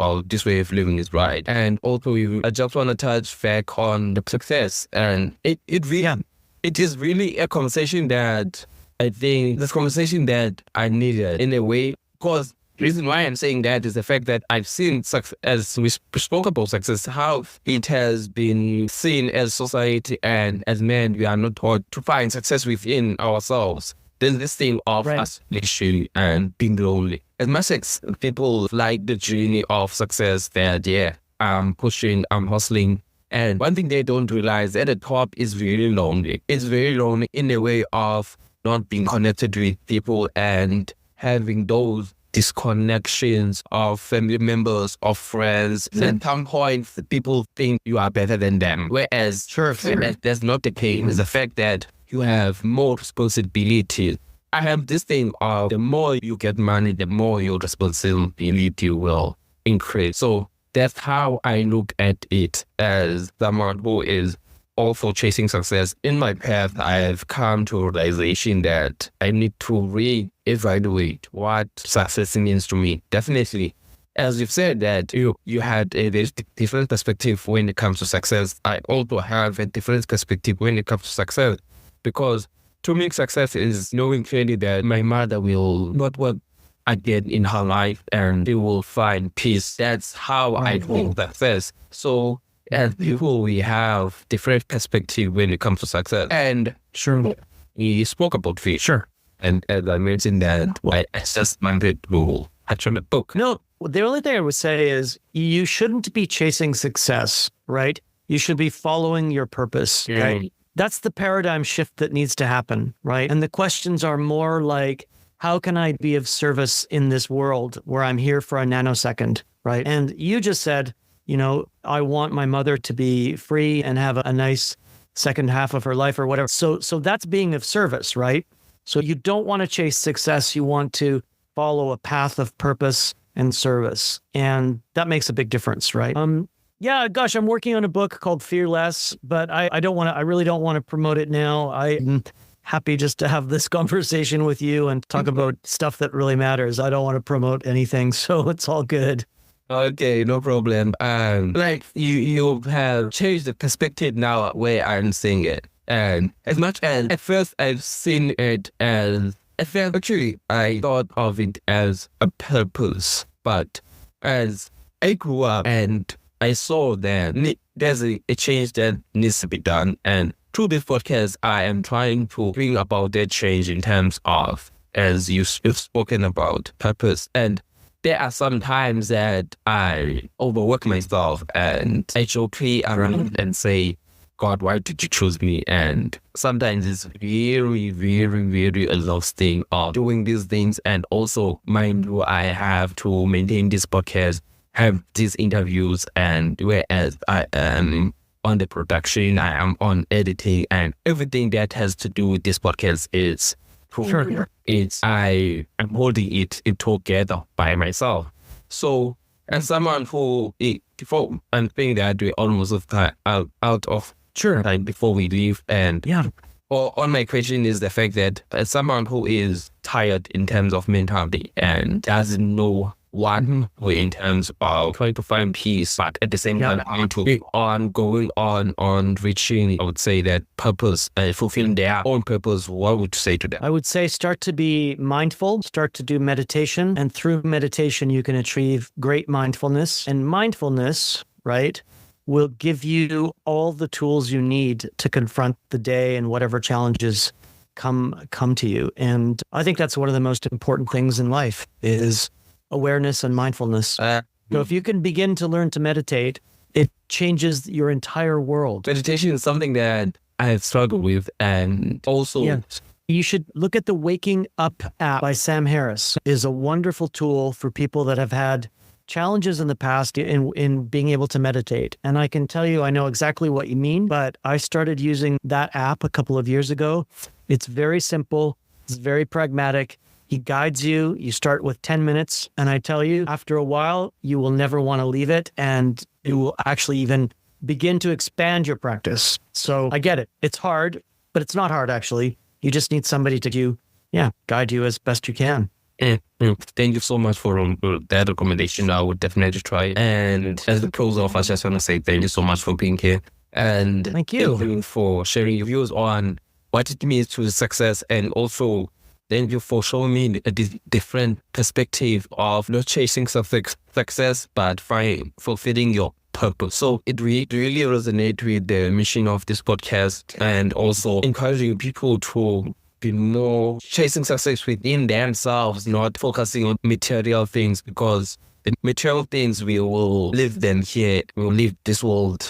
or this way of living is right. And also, I just want to touch back on the success. And it is really a conversation that I think this conversation that I needed in a way, because the reason why I'm saying that is the fact that I've seen success, as we spoke about success, how it has been seen as society and as men, we are not taught to find success within ourselves. There's this thing of isolation and being lonely. As much as people like the journey of success that, I'm pushing, I'm hustling. And one thing they don't realize at the top is really lonely. It's very lonely in the way of not being connected with people and having those disconnections of family members, of friends. At some point, people think you are better than them. Whereas, that's not the case. It's the fact that you have more responsibility. I have this thing of the more you get money, the more your responsibility will increase. So that's how I look at it as someone who is also chasing success. In my path, I have come to a realization that I need to reevaluate what success means to me. Definitely, as you've said that you had a very different perspective when it comes to success. I also have a different perspective when it comes to success, because to me, success is knowing clearly that my mother will not work again in her life and she will find peace. That's how I think success. So as people, we have different perspective when it comes to success. And we spoke about faith. And as I mentioned that, I just wanted to touch on the book. No, the only thing I would say is you shouldn't be chasing success, right? You should be following your purpose. Right? That's the paradigm shift that needs to happen, right? And the questions are more like, how can I be of service in this world where I'm here for a nanosecond, right? And you just said, I want my mother to be free and have a nice second half of her life or whatever. So that's being of service, right? So you don't want to chase success. You want to follow a path of purpose and service. And that makes a big difference, right? I'm working on a book called Fearless, but I really don't want to promote it now. I'm happy just to have this conversation with you and talk about stuff that really matters. I don't want to promote anything, so it's all good. Okay, no problem. Like you have changed the perspective now where I'm seeing it. And as much as at first I've seen it as, I thought of it as a purpose. But as I grew up and I saw that there's a change that needs to be done. And through this podcast, I am trying to bring about that change in terms of, as you've spoken about, purpose. And there are some times that I overwork myself and I joke around and say, God, why did you choose me? And sometimes it's very, very, very exhausting of doing these things. And also, mind you, I have to maintain this podcast, have these interviews, and whereas I am on the production, I am on editing, and everything that has to do with this podcast is I am holding it together by myself. So as someone who before I'm thinking that we almost out of time before we leave, and on my question is the fact that as someone who is tired in terms of mentality and doesn't know one way in terms of trying to find peace, but at the same time trying to be going on reaching, I would say, that purpose, fulfilling their own purpose. What would you say to them? I would say start to be mindful, start to do meditation, and through meditation you can achieve great mindfulness. And mindfulness, right, will give you all the tools you need to confront the day and whatever challenges come to you. And I think that's one of the most important things in life is awareness and mindfulness. So if you can begin to learn to meditate, it changes your entire world. Meditation is something that I have struggled with, and also you should look at the Waking Up app by Sam Harris. It is a wonderful tool for people that have had challenges in the past in being able to meditate. And I can tell you, I know exactly what you mean, but I started using that app a couple of years ago. It's very simple. It's very pragmatic. He guides you. You start with 10 minutes. And I tell you, after a while, you will never want to leave it. And you will actually even begin to expand your practice. So I get it. It's hard, but it's not hard, actually. You just need somebody to guide you as best you can. Thank you so much for that recommendation. I would definitely try it. And as the close off, I just want to say thank you so much for being here. And Thank you for sharing your views on what it means to success, and also thank you for showing me a different perspective of not chasing success, but fulfilling your purpose. So it really resonates with the mission of this podcast, and also encouraging people to be more chasing success within themselves, not focusing on material things, because the material things, we will live them here, we will leave this world